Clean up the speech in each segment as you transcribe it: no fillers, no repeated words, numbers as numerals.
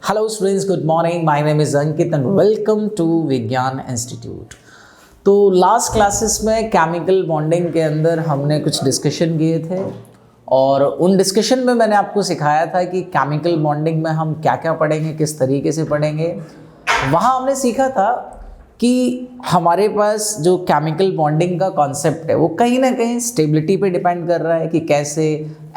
Hello students, good morning. My name is Ankit and welcome to Vigyan institute. तो last classes में chemical bonding के अंदर हमने कुछ डिस्कशन किए थे और उन डिस्कशन में मैंने आपको सिखाया था कि केमिकल बॉन्डिंग में हम क्या क्या पढ़ेंगे, किस तरीके से पढ़ेंगे। वहाँ हमने सीखा था कि हमारे पास जो केमिकल बॉन्डिंग का कॉन्सेप्ट है वो कहीं ना कहीं स्टेबिलिटी पे डिपेंड कर रहा है कि कैसे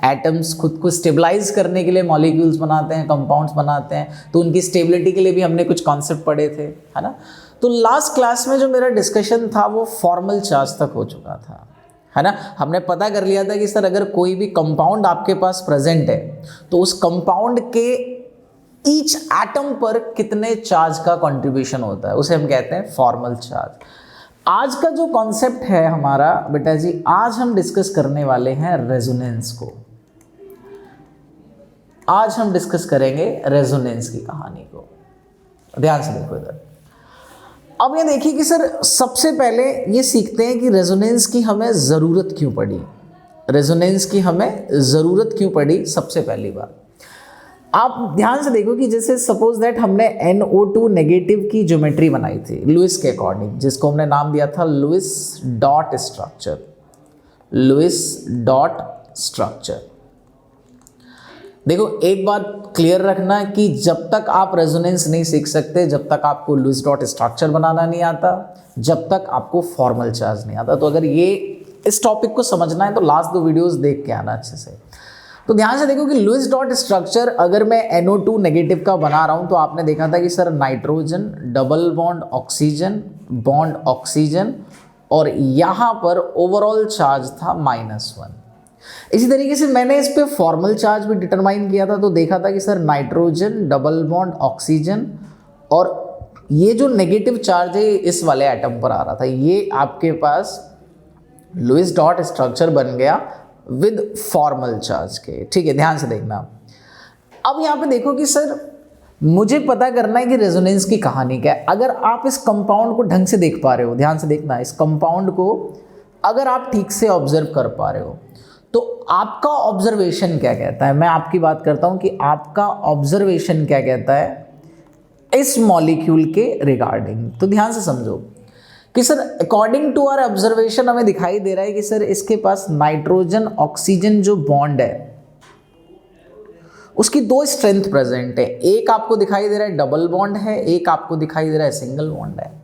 एटम्स खुद को स्टेबलाइज करने के लिए मॉलिक्यूल्स बनाते हैं, कंपाउंड्स बनाते हैं। तो उनकी स्टेबिलिटी के लिए भी हमने कुछ कॉन्सेप्ट पढ़े थे, है ना। तो लास्ट क्लास में जो मेरा डिस्कशन था वो फॉर्मल चार्ज तक हो चुका था, है ना। हमने पता कर लिया था कि सर अगर कोई भी कंपाउंड आपके पास प्रेजेंट है तो उस कंपाउंड के ईच एटम पर कितने चार्ज का कंट्रीब्यूशन होता है, उसे हम कहते हैं फॉर्मल चार्ज। आज का जो कॉन्सेप्ट है हमारा बेटा जी, आज हम डिस्कस करने वाले हैं रेजोनेंस को। आज हम डिस्कस करेंगे रेजोनेंस की कहानी को। ध्यान से देखो इधर। अब ये देखिए कि सर सबसे पहले ये सीखते हैं कि रेजोनेंस की हमें ज़रूरत क्यों पड़ी। रेजोनेंस की हमें ज़रूरत क्यों पड़ी, सबसे पहली बात आप ध्यान से देखो कि जैसे सपोज दैट हमने NO2 नेगेटिव की ज्योमेट्री बनाई थी लुईस के अकॉर्डिंग, जिसको हमने नाम दिया था Lewis dot structure. Lewis dot structure. देखो एक बात क्लियर रखना कि जब तक आप रेजोनेंस नहीं सीख सकते, जब तक आपको लुईस डॉट स्ट्रक्चर बनाना नहीं आता, जब तक आपको फॉर्मल चार्ज नहीं आता। तो अगर ये इस टॉपिक को समझना है तो लास्ट 2 वीडियोस देख के आना अच्छे से। तो ध्यान से देखो कि लुईस डॉट स्ट्रक्चर अगर मैं NO2 नेगेटिव का बना रहा हूं तो आपने देखा था कि sir nitrogen double bond oxygen और यहां पर ओवरऑल चार्ज था -1। इसी तरीके से मैंने इस पे फॉर्मल चार्ज भी डिटरमाइन किया था, तो देखा था कि sir nitrogen double bond oxygen और ये जो नेगेटिव चार्ज है इस वाले एटम पर आ रहा था। ये आपके पास लुईस डॉट स्ट्रक्चर बन गया विद फॉर्मल चार्ज के। ठीक है, ध्यान से देखना। अब यहाँ पे देखो कि सर मुझे पता करना है कि रेजोनेंस की कहानी क्या है। अगर आप इस कंपाउंड को ढंग से देख पा रहे हो, ध्यान से देखना, इस कंपाउंड को अगर आप ठीक से ऑब्जर्व कर पा रहे हो तो आपका ऑब्जर्वेशन क्या कहता है। मैं आपकी बात करता हूं कि आपका ऑब्जर्वेशन क्या कहता है इस मॉलिक्यूल के रिगार्डिंग। तो ध्यान से समझो कि sir according to our observation हमें दिखाई दे रहा है कि सर इसके पास नाइट्रोजन ऑक्सीजन जो बॉन्ड है उसकी 2 स्ट्रेंथ प्रेजेंट है। एक आपको दिखाई दे रहा है डबल बॉन्ड है, एक आपको दिखाई दे रहा है सिंगल बॉन्ड है।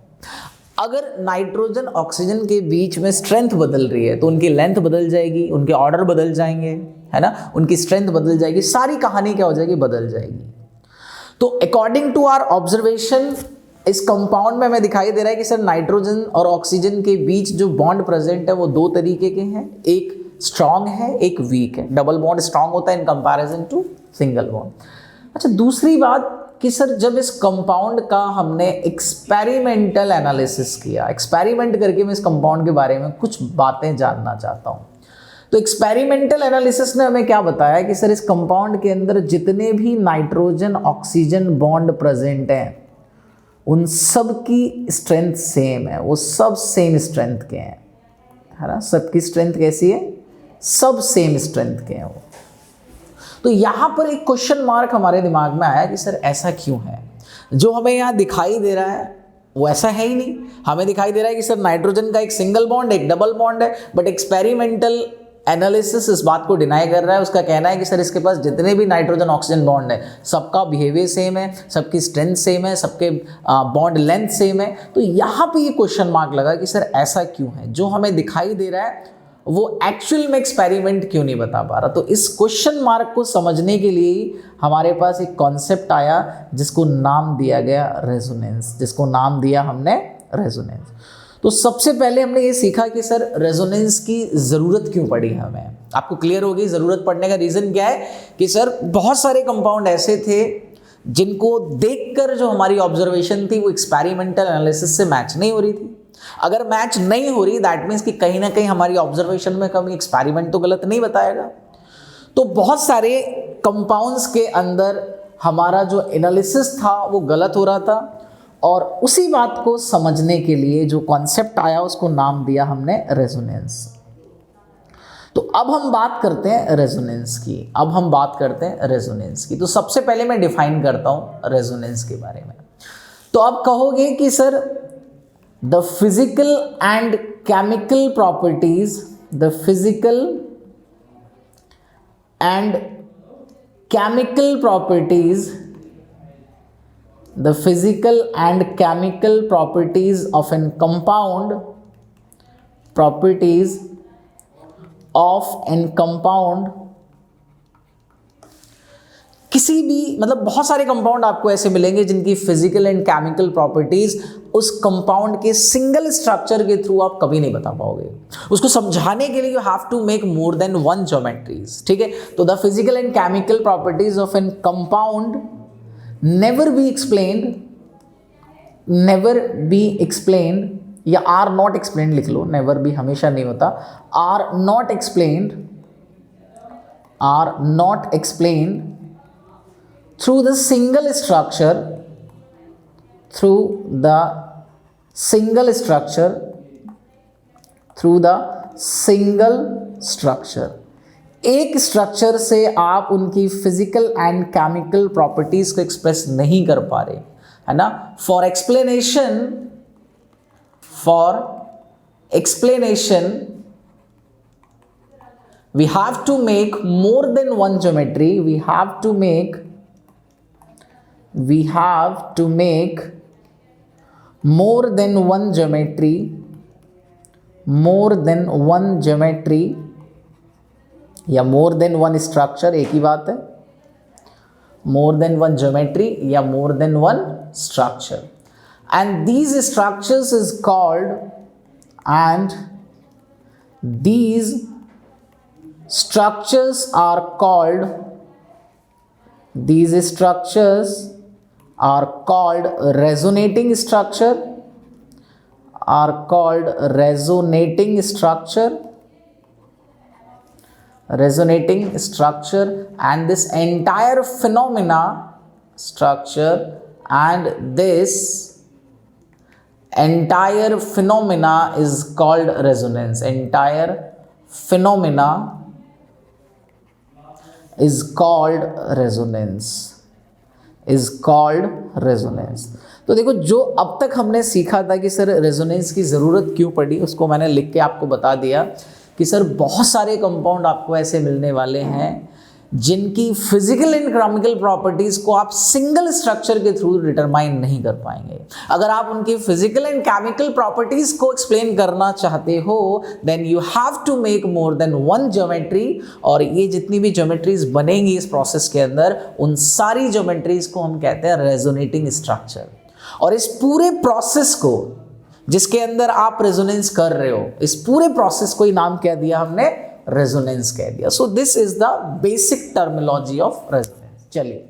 अगर नाइट्रोजन ऑक्सीजन के बीच में स्ट्रेंथ बदल रही है तो उनकी लेंथ बदल जाएगी, उनके ऑर्डर बदल जाएंगे, है ना, उनकी स्ट्रेंथ बदल जाएगी, सारी कहानी क्या हो जाएगी, बदल जाएगी। तो अकॉर्डिंग टू आवर ऑब्जर्वेशन इस कंपाउंड में हमें दिखाई दे रहा है कि सर नाइट्रोजन और ऑक्सीजन के बीच जो बॉन्ड प्रेजेंट है वो 2 तरीके के हैं, एक स्ट्रांग है, एक वीक है। डबल बॉन्ड स्ट्रांग होता है in comparison to single bond. अच्छा, दूसरी बात कि सर जब इस कंपाउंड का हमने एक्सपेरिमेंटल एनालिसिस किया, एक्सपेरिमेंट करके मैं इस कंपाउंड के बारे में कुछ बातें जानना चाहता हूँ। तो एक्सपेरिमेंटल एनालिसिस ने हमें क्या बताया कि सर इस कंपाउंड के अंदर जितने भी नाइट्रोजन ऑक्सीजन बॉन्ड प्रेजेंट हैं उन सब की स्ट्रेंथ सेम है, वो सब सेम स्ट्रेंथ के हैं, है ना। सबकी स्ट्रेंथ कैसी है, सब सेम स्ट्रेंथ के हैं वो। तो यहाँ पर एक क्वेश्चन मार्क हमारे दिमाग में आया कि सर ऐसा क्यों है। जो हमें यहाँ दिखाई दे रहा है वो ऐसा है ही नहीं। हमें दिखाई दे रहा है कि सर नाइट्रोजन का एक सिंगल बॉन्ड, एक डबल बॉन्ड है, बट एक्सपेरिमेंटल एनालिसिस इस बात को डिनाई कर रहा है। उसका कहना है कि सर इसके पास जितने भी नाइट्रोजन ऑक्सीजन बॉन्ड है सबका बिहेवियर सेम है, सबकी स्ट्रेंथ सेम है, सबके बॉन्ड लेंथ सेम है। तो यहाँ पे ये क्वेश्चन मार्क लगा कि सर ऐसा क्यों है। जो हमें दिखाई दे रहा है वो एक्चुअल में एक्सपेरिमेंट क्यों नहीं बता पा रहा। तो इस क्वेश्चन मार्क को समझने के लिए ही हमारे पास एक कॉन्सेप्ट आया जिसको नाम दिया गया रेजोनेंस, जिसको नाम दिया हमने रेजोनेंस। तो सबसे पहले हमने ये सीखा कि सर रेजोनेंस की ज़रूरत क्यों पड़ी हमें। आपको क्लियर होगी ज़रूरत पड़ने का रीज़न क्या है कि सर बहुत सारे कंपाउंड ऐसे थे जिनको देखकर जो हमारी ऑब्जर्वेशन थी वो एक्सपेरिमेंटल एनालिसिस से मैच नहीं हो रही थी। अगर मैच नहीं हो रही दैट मीन्स कि कहीं ना कहीं हमारी ऑब्जर्वेशन में कमी, एक्सपेरिमेंट तो गलत नहीं बताएगा। तो बहुत सारे कंपाउंड्स के अंदर हमारा जो एनालिसिस था वो गलत हो रहा था और उसी बात को समझने के लिए जो कॉन्सेप्ट आया उसको नाम दिया हमने रेजोनेंस। तो अब हम बात करते हैं रेजोनेंस की। तो सबसे पहले मैं डिफाइन करता हूं रेजोनेंस के बारे में। तो आप कहोगे कि sir the physical and chemical properties, the physical and chemical properties, the physical and chemical properties of an compound, properties of an compound, किसी भी मतलब बहुत सारे कंपाउंड आपको ऐसे मिलेंगे जिनकी फिजिकल एंड केमिकल प्रॉपर्टीज उस कंपाउंड के सिंगल स्ट्रक्चर के थ्रू आप कभी नहीं बता पाओगे। उसको समझाने के लिए you have to make more than one geometries, ठीक है। तो the physical and chemical properties of an compound never be explained या are not explained लिख लो, never be हमेशा नहीं होता, are not explained through the single structure, एक structure से आप उनकी फिजिकल एंड केमिकल प्रॉपर्टीज को एक्सप्रेस नहीं कर पा रहे, है ना। For explanation we have to make more than one geometry, we have to make more than one geometry या मोर देन वन स्ट्रक्चर, एक ही बात है, मोर देन वन ज्योमेट्री या more than one structure, and these structures is called, and these structures are called resonating structure, and this entire phenomena is called resonance. Entire phenomena is called resonance. तो देखो, जो अब तक हमने सीखा था कि सर रेजोनेंस की ज़रूरत क्यों पड़ी, उसको मैंने लिख के आपको बता दिया कि सर बहुत सारे कंपाउंड आपको ऐसे मिलने वाले हैं जिनकी फिजिकल एंड केमिकल प्रॉपर्टीज को आप सिंगल स्ट्रक्चर के थ्रू डिटरमाइन नहीं कर पाएंगे। अगर आप उनकी फिजिकल एंड केमिकल प्रॉपर्टीज को एक्सप्लेन करना चाहते हो then you have to make more than one geometry, और ये जितनी भी ज्योमेट्रीज बनेंगी इस प्रोसेस के अंदर, उन सारी ज्योमेट्रीज को हम कहते हैं रेजोनेटिंग स्ट्रक्चर। और इस पूरे प्रोसेस को जिसके अंदर आप रेजोनेंस कर रहे हो, इस पूरे प्रोसेस को ही नाम क्या दिया हमने, रेजोनेंस कह दिया। So this is the basic terminology of resonance. चलिए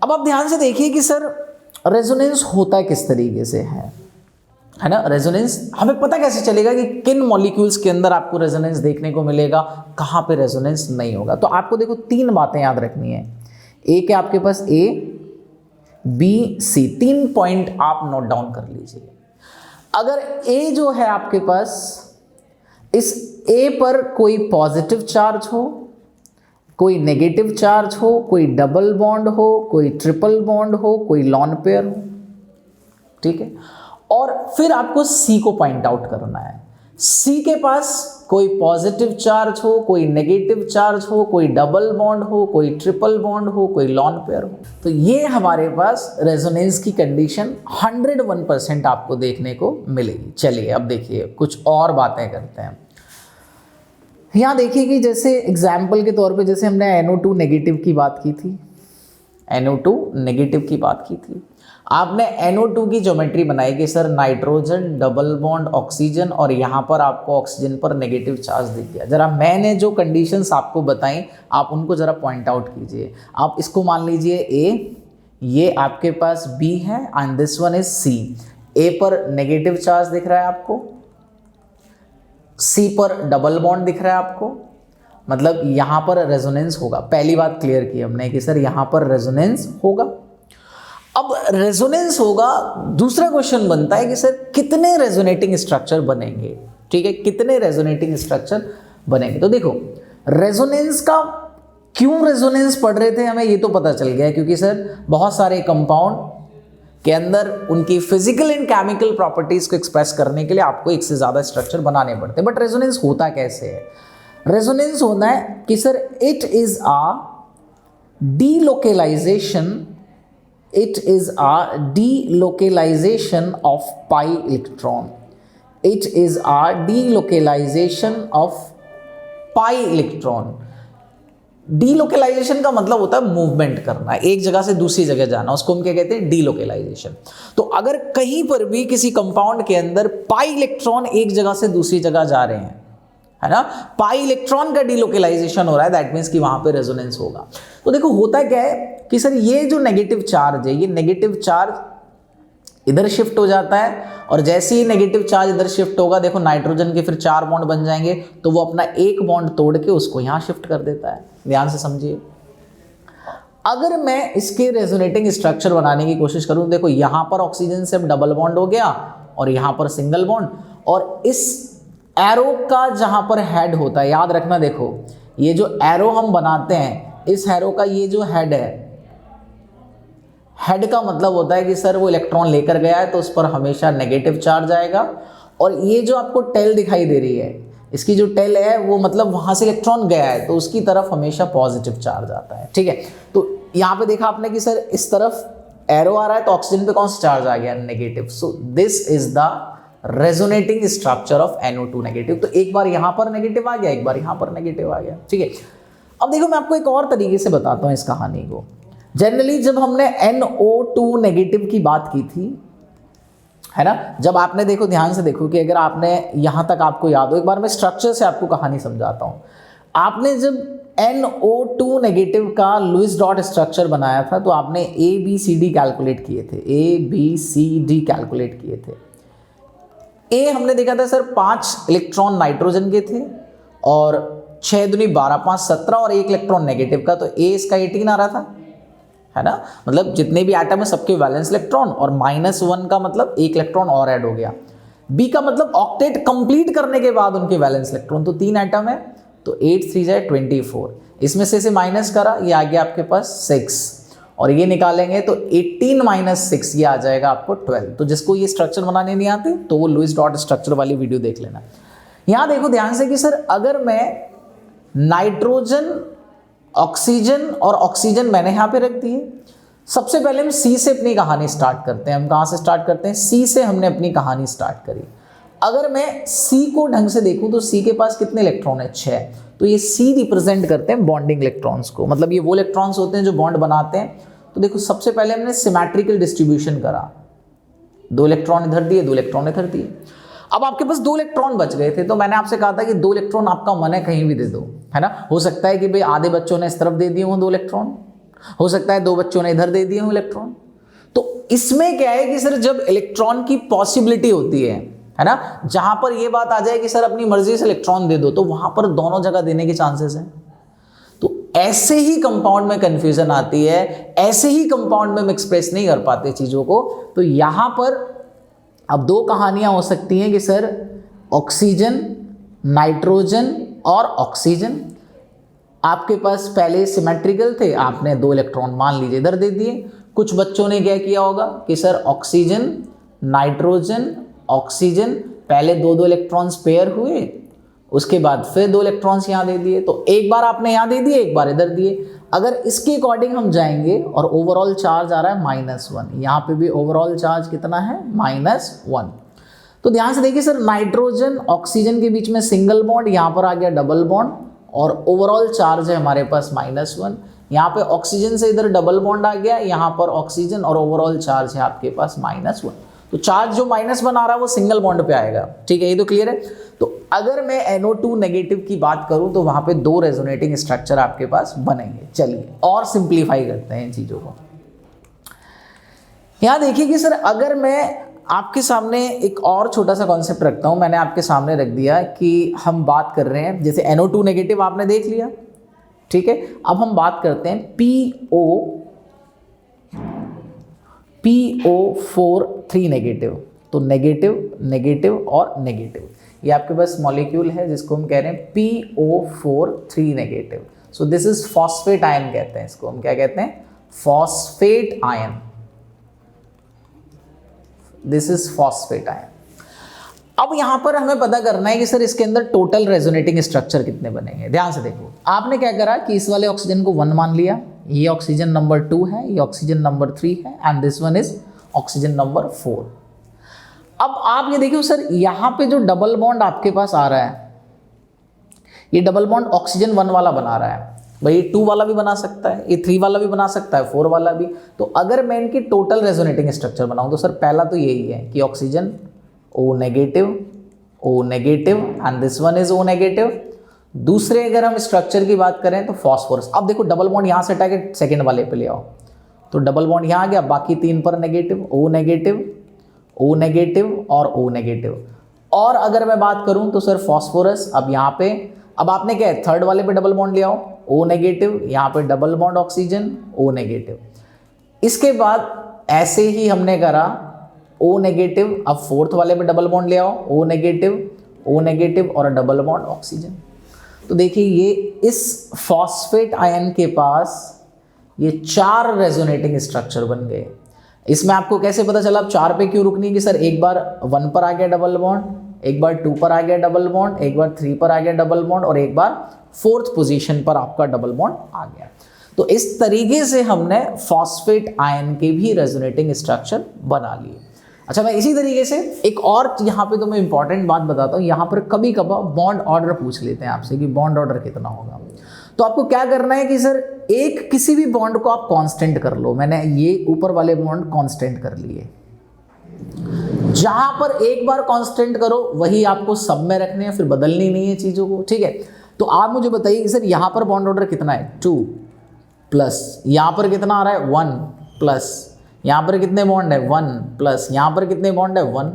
अब आप ध्यान से देखिए कि सर रेजोनेंस होता किस तरीके से है ना। रेजोनेंस हमें पता कैसे चलेगा कि किन मॉलिक्यूल्स के अंदर आपको रेजोनेंस देखने को मिलेगा, कहाँ पे रेजोनेंस नहीं होगा। तो आपको देखो 3 बातें याद रखनी है। एक है आपके पास A, B, C, 3 पॉइंट आप नोट डाउन कर लीजिए। अगर A जो है आपके पास, इस A पर कोई पॉजिटिव चार्ज हो, कोई नेगेटिव चार्ज हो, कोई डबल बॉन्ड हो, कोई ट्रिपल बॉन्ड हो, कोई लॉन पेयर हो, ठीक है। और फिर आपको C को पॉइंट आउट करना है। C के पास कोई पॉजिटिव चार्ज हो, कोई नेगेटिव चार्ज हो, कोई डबल बॉन्ड हो, कोई ट्रिपल बॉन्ड हो, कोई लॉन पेयर हो। तो ये हमारे पास रेजोनेंस की कंडीशन 101% आपको देखने को मिलेगी। चलिए अब देखिए कुछ और बातें करते हैं। यहाँ देखिए कि जैसे एग्जाम्पल के तौर पे जैसे हमने NO2 नेगेटिव की बात की थी, NO2 नेगेटिव की बात की थी, आपने NO2 की ज्योमेट्री बनाई कि sir nitrogen double bond oxygen, और यहाँ पर आपको ऑक्सीजन पर नेगेटिव चार्ज दिख गया। जरा मैंने जो कंडीशंस आपको बताई आप उनको जरा पॉइंट आउट कीजिए। आप इसको मान लीजिए A, ये आपके पास B है and this one is C। A पर नेगेटिव चार्ज दिख रहा है आपको, C पर डबल बॉन्ड दिख रहा है आपको, मतलब यहाँ पर रेजोनेंस होगा। पहली बात क्लियर की हमने कि सर यहाँ पर रेजोनेंस होगा। अब रेजोनेंस होगा, दूसरा क्वेश्चन बनता है कि सर कितने रेजोनेटिंग स्ट्रक्चर बनेंगे, ठीक है, कितने रेजोनेटिंग स्ट्रक्चर बनेंगे। तो देखो रेजोनेंस का क्यों रेजोनेंस पढ़ रहे थे हमें, ये तो पता चल गया क्योंकि सर बहुत सारे कंपाउंड के अंदर उनकी फिजिकल एंड केमिकल प्रॉपर्टीज को एक्सप्रेस करने के लिए आपको एक से ज़्यादा स्ट्रक्चर बनाने पड़ते हैं। बट रेजोनेंस होता कैसे है? रेजोनेंस होना है कि sir it is a delocalization, it is a delocalization of pi electron, it is a delocalization of pi electron। Delocalisation का मतलब होता है मूवमेंट करना, एक जगह से दूसरी जगह जाना, उसको हम क्या कहते हैं? डीलोकेलाइजेशन। तो अगर कहीं पर भी किसी कंपाउंड के अंदर पाई इलेक्ट्रॉन एक जगह से दूसरी जगह जा रहे हैं, है ना, पाई इलेक्ट्रॉन का डीलोकेलाइजेशन हो रहा है, दैट मीन्स कि वहां पे रेजोनेंस होगा। तो देखो होता क्या है कि सर ये जो नेगेटिव चार्ज है, ये नेगेटिव चार्ज इधर शिफ्ट हो जाता है, और जैसे ही नेगेटिव चार्ज इधर शिफ्ट होगा, देखो नाइट्रोजन के फिर 4 बॉन्ड बन जाएंगे, तो वो अपना एक बॉन्ड तोड़ के उसको यहां शिफ्ट कर देता है। ध्यान से समझिए, अगर मैं इसके रेजोनेटिंग स्ट्रक्चर बनाने की कोशिश करूं, देखो यहां पर ऑक्सीजन से डबल बॉन्ड हो गया और यहां पर सिंगल बॉन्ड, और इस एरो का जहां पर हेड होता है, याद रखना, देखो ये जो एरो हम बनाते हैं, इस एरो का ये जो हेड है, हेड का मतलब होता है कि सर वो इलेक्ट्रॉन लेकर गया है तो उस पर हमेशा नेगेटिव चार्ज आएगा, और ये जो आपको टेल दिखाई दे रही है, इसकी जो टेल है वो मतलब वहां से इलेक्ट्रॉन गया है तो उसकी तरफ हमेशा पॉजिटिव चार्ज आता है। ठीक है, तो यहां पे देखा आपने कि सर इस तरफ एरो आ रहा है तो ऑक्सीजन पे कौन सा चार्ज आ गया? Negative. So this is the resonating structure of NO2 negative. तो एक बार यहां पर नेगेटिव आ गया, एक बार यहां पर नेगेटिव आ गया। ठीक है, अब देखो मैं आपको एक और तरीके से बताता हूं इस कहानी को। जनरली जब हमने NO2 नेगेटिव की बात की थी, है ना, जब आपने देखो ध्यान से देखो कि अगर आपने यहां तक आपको याद हो, एक बार मैं स्ट्रक्चर से आपको कहानी समझाता हूं। आपने जब NO2 नेगेटिव का लुईस डॉट स्ट्रक्चर बनाया था तो आपने ABCD कैलकुलेट किए थे, ABCD कैलकुलेट किए थे। ए हमने देखा था सर 5 इलेक्ट्रॉन नाइट्रोजन के थे और 6 दूनी 12, 5 17 और 1 इलेक्ट्रॉन नेगेटिव का, तो ए इसका 18 आ रहा था, है ना, मतलब जितने भी एटम है सबके वैलेंस इलेक्ट्रॉन, और -1 का मतलब 1 इलेक्ट्रॉन और ऐड हो गया। बी का मतलब ऑक्टेट कंप्लीट करने के बाद उनके वैलेंस इलेक्ट्रॉन, तो 3 एटम है तो 8 3 जाए 24, इसमें से माइनस करा, ये आ गया आपके पास 6, और ये निकालेंगे तो 18 - 6 ये आ जाएगा आपको 12। तो जिसको ये स्ट्रक्चर बनाने नहीं आते तो वो लुईस डॉट स्ट्रक्चर वाली वीडियो देख लेना। यहां देखो ध्यान से कि सर अगर मैं नाइट्रोजन, ऑक्सीजन और ऑक्सीजन मैंने यहां पे रख दिए, सबसे पहले हम सी से अपनी कहानी स्टार्ट करते हैं। हम कहां से स्टार्ट करते हैं? सी से हमने अपनी कहानी स्टार्ट करी। अगर मैं सी को ढंग से देखूं तो सी के पास कितने इलेक्ट्रॉन है? 6। तो ये सी रिप्रेजेंट करते हैं बॉन्डिंग इलेक्ट्रॉन्स को, मतलब ये वो इलेक्ट्रॉन्स होते हैं जो बॉन्ड बनाते हैं। तो देखो सबसे पहले हमने सिमेट्रिकल डिस्ट्रीब्यूशन करा, 2 इलेक्ट्रॉन इधर दिए, 2 इलेक्ट्रॉन इधर दिए। अब आपके पास 2 इलेक्ट्रॉन बच गए थे, तो मैंने आपसे कहा था कि 2 इलेक्ट्रॉन आपका मन है कहीं भी दे दो, है ना। हो सकता है कि भाई आधे बच्चों ने इस तरफ दे दिए हों 2 इलेक्ट्रॉन, हो सकता है 2 बच्चों ने इधर दे दिए हों इलेक्ट्रॉन। तो इसमें क्या है कि सर जब इलेक्ट्रॉन की पॉसिबिलिटी होती है ना, जहां पर ये बात आ जाए कि सर अपनी मर्जी से इलेक्ट्रॉन दे दो, तो वहां पर दोनों जगह देने के चांसेस हैं। तो ऐसे ही कंपाउंड में कंफ्यूजन आती है, ऐसे ही कंपाउंड में हम एक्सप्रेस नहीं कर पाते चीजों को। तो यहां पर अब 2 कहानियां हो सकती हैं कि सर ऑक्सीजन, नाइट्रोजन और ऑक्सीजन आपके पास पहले सिमेट्रिकल थे, आपने 2 इलेक्ट्रॉन मान लीजिए इधर दे दिए। कुछ बच्चों ने क्या किया होगा कि सर ऑक्सीजन, नाइट्रोजन, ऑक्सीजन, पहले 2-2 इलेक्ट्रॉन्स पेयर हुए, उसके बाद फिर 2 इलेक्ट्रॉन्स यहाँ दे दिए। तो एक बार आपने यहाँ दे दिए, एक बार इधर दिए। अगर इसके अकॉर्डिंग हम जाएंगे और ओवरऑल चार्ज आ रहा है -1, यहाँ पे भी ओवरऑल चार्ज कितना है? -1। तो ध्यान से देखिए सर, नाइट्रोजन ऑक्सीजन के बीच में सिंगल बॉन्ड, यहाँ पर आ गया डबल बॉन्ड, और ओवरऑल चार्ज है हमारे पास -1। यहाँ पे ऑक्सीजन से इधर डबल बॉन्ड आ गया, यहाँ पर ऑक्सीजन, और ओवरऑल चार्ज है आपके पास -1। तो चार्ज जो -1 आ रहा है वो सिंगल बॉन्ड पे आएगा। ठीक है, ये तो क्लियर है। तो अगर मैं NO2 नेगेटिव की बात करूं तो वहां पे 2 रेजोनेटिंग स्ट्रक्चर आपके पास बनेंगे। चलिए और सिंप्लीफाई करते हैं इन चीजों को। यहां देखिए कि सर अगर मैं आपके सामने एक और छोटा सा कॉन्सेप्ट रखता हूं, मैंने आपके सामने रख दिया कि हम बात कर रहे हैं, जैसे NO2 नेगेटिव आपने देख लिया, ठीक है। अब हम बात करते हैं PO4 3 नेगेटिव। तो नेगेटिव, नेगेटिव और नेगेटिव, ये आपके पास मॉलिक्यूल है जिसको हम कह रहे हैं PO4 negative. So this is phosphate ion कहते हैं इसको, हम क्या कहते हैं, phosphate ion. This is phosphate ion. अब यहां पर हमें पता करना है कि सर इसके अंदर टोटल रेजोनेटिंग स्ट्रक्चर कितने बनेंगे। ध्यान से देखो, आपने क्या करा कि इस वाले ऑक्सीजन को 1 मान लिया, ये ऑक्सीजन नंबर 2 है, ये ऑक्सीजन नंबर 3 है, and this one is oxygen number 4। अब आप ये देखिए सर, यहां पे जो डबल बॉन्ड आपके पास आ रहा है, ये डबल बॉन्ड ऑक्सीजन 1 वाला बना रहा है, भाई ये 2 वाला भी बना सकता है, ये 3 वाला भी बना सकता है, 4 वाला भी। तो अगर मैं इनकी टोटल रेजोनेटिंग स्ट्रक्चर बनाऊं तो सर पहला तो यही है कि oxygen O negative and this one is O negative. दूसरे अगर हम स्ट्रक्चर की बात करें तो फॉस्फोरस। अब देखो डबल बॉन्ड यहां से हटा के सेकेंड वाले पे ले आओ, तो डबल बॉन्ड यहां आ गया, बाकी 3 पर नेगेटिव, O नेगेटिव और O नेगेटिव। और अगर मैं बात करूं तो सर फॉस्फोरस, अब यहां पे, अब आपने क्या है, थर्ड वाले पे डबल बॉन्ड ले आओ, O नेगेटिव, यहां पे double bond oxygen, O negative. इसके बाद ऐसे ही हमने करा O नेगेटिव, अब फोर्थ वाले पे डबल बॉन्ड ले आओ, O नेगेटिव और डबल बॉन्ड ऑक्सीजन। तो देखिए ये इस फॉस्फेट आयन के पास ये 4 रेजोनेटिंग स्ट्रक्चर बन गए। इसमें आपको कैसे पता चला, अब 4 पे क्यों रुकनी है कि सर एक बार 1 पर आ गया डबल बॉन्ड, एक बार 2 पर आ गया डबल बॉन्ड, एक बार 3 पर आ गया डबल बॉन्ड और एक बार 4th पोजीशन पर आपका डबल बॉन्ड आ गया। तो इस तरीके से हमने फॉस्फेट आयन के भी रेजोनेटिंग स्ट्रक्चर बना लिए। अच्छा, मैं इसी तरीके से एक और यहाँ पे तो मैं इंपॉर्टेंट बात बताता हूँ। यहाँ पर कभी कभार बॉन्ड ऑर्डर पूछ लेते हैं आपसे कि बॉन्ड ऑर्डर कितना होगा। तो आपको क्या करना है कि सर एक किसी भी बॉन्ड को आप कांस्टेंट कर लो। मैंने ये ऊपर वाले बॉन्ड कांस्टेंट कर लिए। जहां पर एक बार कांस्टेंट करो वही आपको सब में रखने हैं, फिर बदलनी नहीं है चीजों को, ठीक है। तो आप मुझे बताइए कि सर यहां पर बॉन्ड ऑर्डर कितना है, 2 प्लस, यहां पर कितना आ रहा है, 1 प्लस, यहाँ पर कितने बॉन्ड है, 1 प्लस, यहाँ पर कितने बॉन्ड है, 1।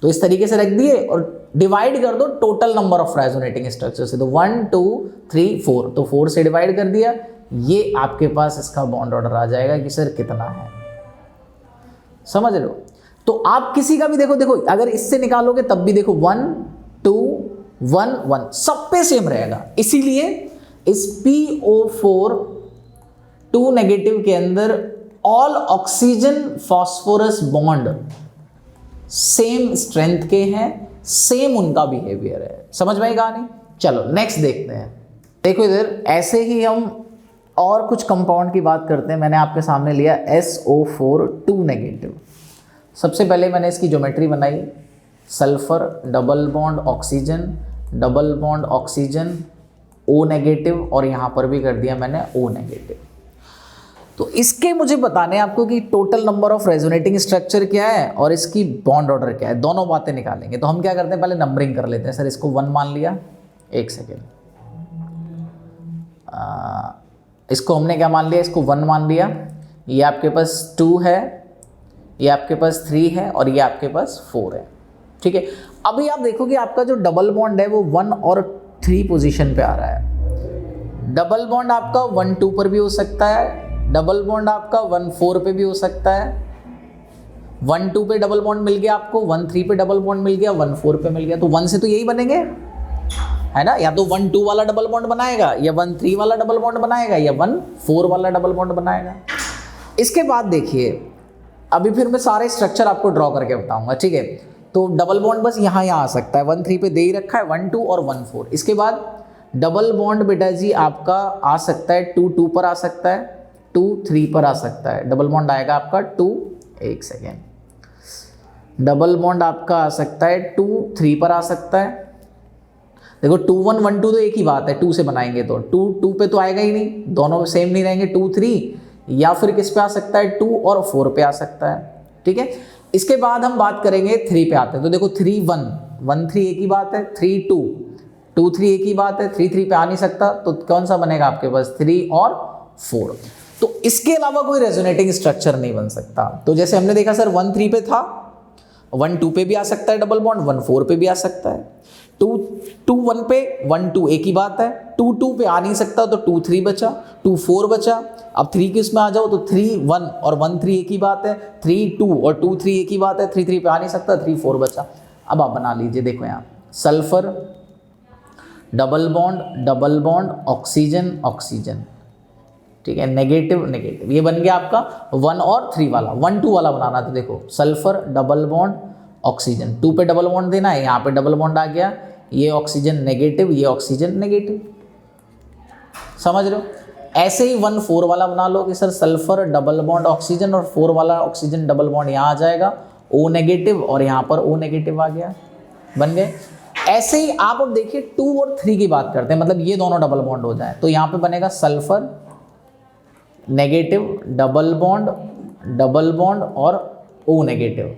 तो इस तरीके से रख दिए और डिवाइड कर दो total number of resonating structure से। तो 1 2 3 4, तो 4 से डिवाइड कर दिया, ये आपके पास इसका बॉन्ड ऑर्डर आ जाएगा कि सर कितना है। समझ रहे हो। तो आप किसी का भी देखो अगर इससे निकालोगे तब भी देखो 1 2 1 1 सब पे सेम रहेगा। इसीलिए इस PO4 2 नेगेटिव के अंदर all oxygen phosphorus bond same strength के हैं, सेम उनका बिहेवियर है। समझ में आई कहानी। चलो नेक्स्ट देखते हैं। देखो इधर ऐसे ही हम और कुछ कंपाउंड की बात करते हैं। मैंने आपके सामने लिया SO4 2 नेगेटिव। सबसे पहले मैंने इसकी ज्योमेट्री बनाई, sulphur double bond oxygen O negative और यहाँ पर भी कर दिया मैंने O नेगेटिव। तो इसके मुझे बताने आपको कि total number of resonating structure क्या है और इसकी बॉन्ड ऑर्डर क्या है, दोनों बातें निकालेंगे। तो हम क्या करते हैं, पहले नंबरिंग कर लेते हैं। सर इसको 1 मान लिया, एक सेकेंड, इसको हमने क्या मान लिया, इसको 1 मान लिया। ये आपके पास 2 है, ये आपके पास 3 है और ये आपके पास 4 है, ठीक है। अभी आप देखो कि आपका जो डबल बॉन्ड है वो 1 और 3 पोजीशन पे आ रहा है। डबल बॉन्ड आपका 1 2 पर भी हो सकता है, डबल बॉन्ड आपका 1 4 पे भी हो सकता है। 1 2 पे डबल बॉन्ड मिल गया आपको, 1 3 पे डबल बॉन्ड मिल गया, 1 4 पे मिल गया। तो 1 से तो यही बनेंगे, है ना। या तो 1 2 वाला डबल बॉन्ड बनाएगा, या 1 3 वाला डबल बॉन्ड बनाएगा, या 1 4 वाला डबल बॉन्ड बनाएगा। इसके बाद देखिए, अभी फिर मैं सारे स्ट्रक्चर आपको ड्रॉ करके बताऊंगा, ठीक है। तो डबल बॉन्ड बस यहाँ आ सकता है, 1 3 पे दे ही रखा है, 1 2 और 1 4। इसके बाद डबल बॉन्ड बेटा जी आपका आ सकता है 2 2 पर आ सकता है, 2 3 पर आ सकता है। डबल बॉन्ड आएगा आपका 2, एक सेकेंड, डबल बॉन्ड आपका आ सकता है 2 3 पर आ सकता है। देखो 2 1 1 2 तो एक ही बात है, 2 से बनाएंगे तो 2 2 पे तो आएगा ही नहीं, दोनों सेम नहीं रहेंगे, 2 3, या फिर किस पे आ सकता है, 2 और 4 पे आ सकता है, ठीक है। इसके बाद हम बात करेंगे 3 पे आते हैं। तो देखो 3 1 1 3 एक ही बात है, 3 2 2 3 एक ही बात है, 3 3 पे आ नहीं सकता। तो कौन सा बनेगा आपके पास, 3 और 4। तो इसके अलावा कोई रेजोनेटिंग स्ट्रक्चर नहीं बन सकता। तो जैसे हमने देखा सर 1 3 पे था, 1 2 पे भी आ सकता है डबल बॉन्ड, 1 4 पे भी आ सकता है। 2 2 1 पे 1 2 एक ही बात है, 2 2 पे आ नहीं सकता तो 2 3 बचा, 2 4 बचा। अब 3 के उसमें आ जाओ तो 3 1 और 1 3 एक ही बात है, 3 2 और 2 3 एक ही बात है, 3 3 पे आ नहीं सकता, 3 4 बचा। अब आप बना लीजिए, देखो यहाँ sulphur double bond oxygen oxygen, ठीक है, नेगेटिव नेगेटिव, ये बन गया आपका 1 और 3 वाला। 1 2 वाला बनाना तो देखो सल्फर डबल बॉन्ड ऑक्सीजन, 2 पे डबल बॉन्ड देना है, यहाँ पे डबल बॉन्ड आ गया, ये ऑक्सीजन नेगेटिव, ये ऑक्सीजन नेगेटिव, समझ रहे हो। ऐसे ही 1 4 वाला बना लो कि sir sulphur double bond oxygen और 4 वाला ऑक्सीजन डबल बॉन्ड यहाँ आ जाएगा, O नेगेटिव और यहाँ पर O नेगेटिव आ गया, बन गए। ऐसे ही आप अब देखिए 2 और 3 की बात करते हैं, मतलब ये दोनों डबल बॉन्ड हो जाए तो यहाँ पे बनेगा सल्फर नेगेटिव डबल बॉन्ड और O नेगेटिव।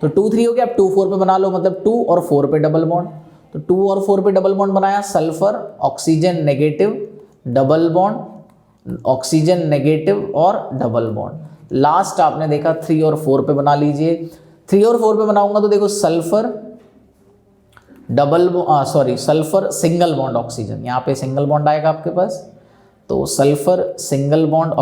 तो 2 3 हो गया, अब 2 4 पे बना लो, मतलब 2 और 4 पे डबल बॉन्ड, तो 2 और 4 पे डबल बॉन्ड बनाया, sulphur oxygen negative double bond oxygen negative और डबल बॉन्ड। लास्ट आपने देखा 3 और 4 पे बना लीजिए। 3 और 4 पे बनाऊंगा तो देखो sulphur sulphur single bond oxygen, यहाँ पे सिंगल बॉन्ड आएगा आपके पास, तो sulphur single bond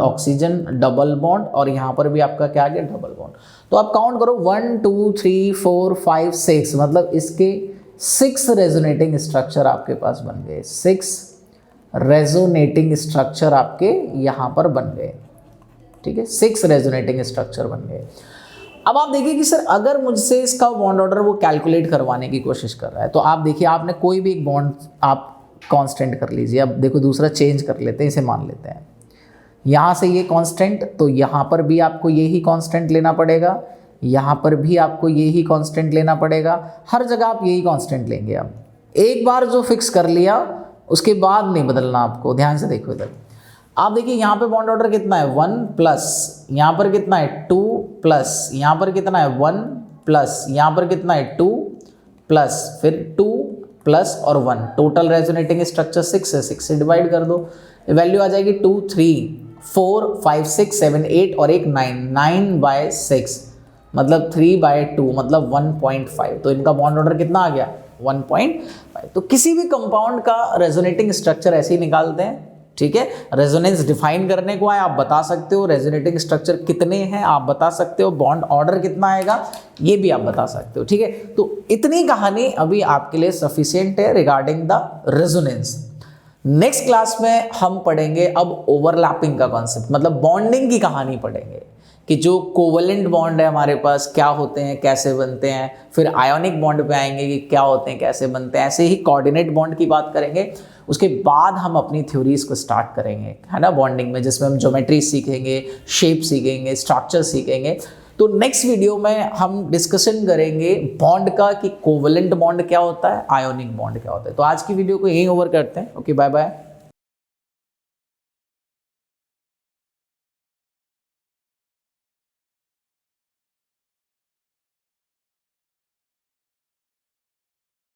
oxygen double bond और यहाँ पर भी आपका क्या आ गया, डबल बॉन्ड। तो आप काउंट करो 1 2 3 4 5 6, मतलब इसके 6 रेजोनेटिंग स्ट्रक्चर आपके पास बन गए, 6 रेजोनेटिंग स्ट्रक्चर आपके यहाँ पर बन गए, ठीक है, 6 रेजोनेटिंग स्ट्रक्चर बन गए। अब आप देखिए कि सर अगर मुझसे इसका बॉन्ड ऑर्डर वो कैलकुलेट करवाने की कोशिश कर रहा है, तो आप देखिए आपने कोई भी एक बॉन्ड आप कांस्टेंट कर लीजिए। अब देखो दूसरा चेंज कर लेते हैं, इसे मान लेते हैं, यहाँ से ये कांस्टेंट, तो यहाँ पर भी आपको यही कांस्टेंट लेना पड़ेगा, यहाँ पर भी आपको यही कांस्टेंट लेना पड़ेगा, हर जगह आप यही कांस्टेंट लेंगे। अब एक बार जो फिक्स कर लिया उसके बाद नहीं बदलना आपको। ध्यान से देखो इधर, आप देखिए यहाँ पे बॉन्ड ऑर्डर कितना है 1 प्लस, यहाँ पर कितना है 2 प्लस, यहाँ पर कितना है 1 प्लस, यहाँ पर कितना है 2 प्लस, फिर 2 प्लस और 1, टोटल रेजोनेटिंग स्ट्रक्चर 6 है, 6 से डिवाइड कर दो, वैल्यू आ जाएगी 2 3 4 5 6 7 8 और एक 9/6, मतलब 3/2 मतलब 1.5। तो इनका बॉन्ड ऑर्डर कितना आ गया 1.5। तो किसी भी कंपाउंड का रेजोनेटिंग स्ट्रक्चर ऐसे ही निकालते हैं, ठीक है। रेजोनेंस डिफाइन करने को है, आप बता सकते हो रेजोनेटिंग स्ट्रक्चर कितने हैं, आप बता सकते हो बॉन्ड ऑर्डर कितना आएगा, ये भी आप बता सकते हो, ठीक है। तो इतनी कहानी अभी आपके लिए सफिशिएंट है regarding the resonance. Next class में हम पढ़ेंगे अब ओवरलैपिंग का कॉन्सेप्ट, मतलब बॉन्डिंग की कहानी पढ़ेंगे कि जो कोवलेंट बॉन्ड है हमारे पास क्या होते हैं, कैसे बनते हैं, फिर आयोनिक बॉन्ड पे आएंगे कि क्या होते हैं, कैसे बनते हैं, ऐसे ही कोऑर्डिनेट बॉन्ड की बात करेंगे। उसके बाद हम अपनी थ्योरीज को स्टार्ट करेंगे, है ना, बॉन्डिंग में, जिसमें हम ज्योमेट्री सीखेंगे, शेप सीखेंगे, स्ट्रक्चर सीखेंगे। तो नेक्स्ट वीडियो में हम डिस्कशन करेंगे बॉन्ड का कि कोवलेंट बॉन्ड क्या होता है, आयोनिक बॉन्ड क्या होता है। तो आज की वीडियो को यहीं ओवर करते हैं। Okay, bye bye.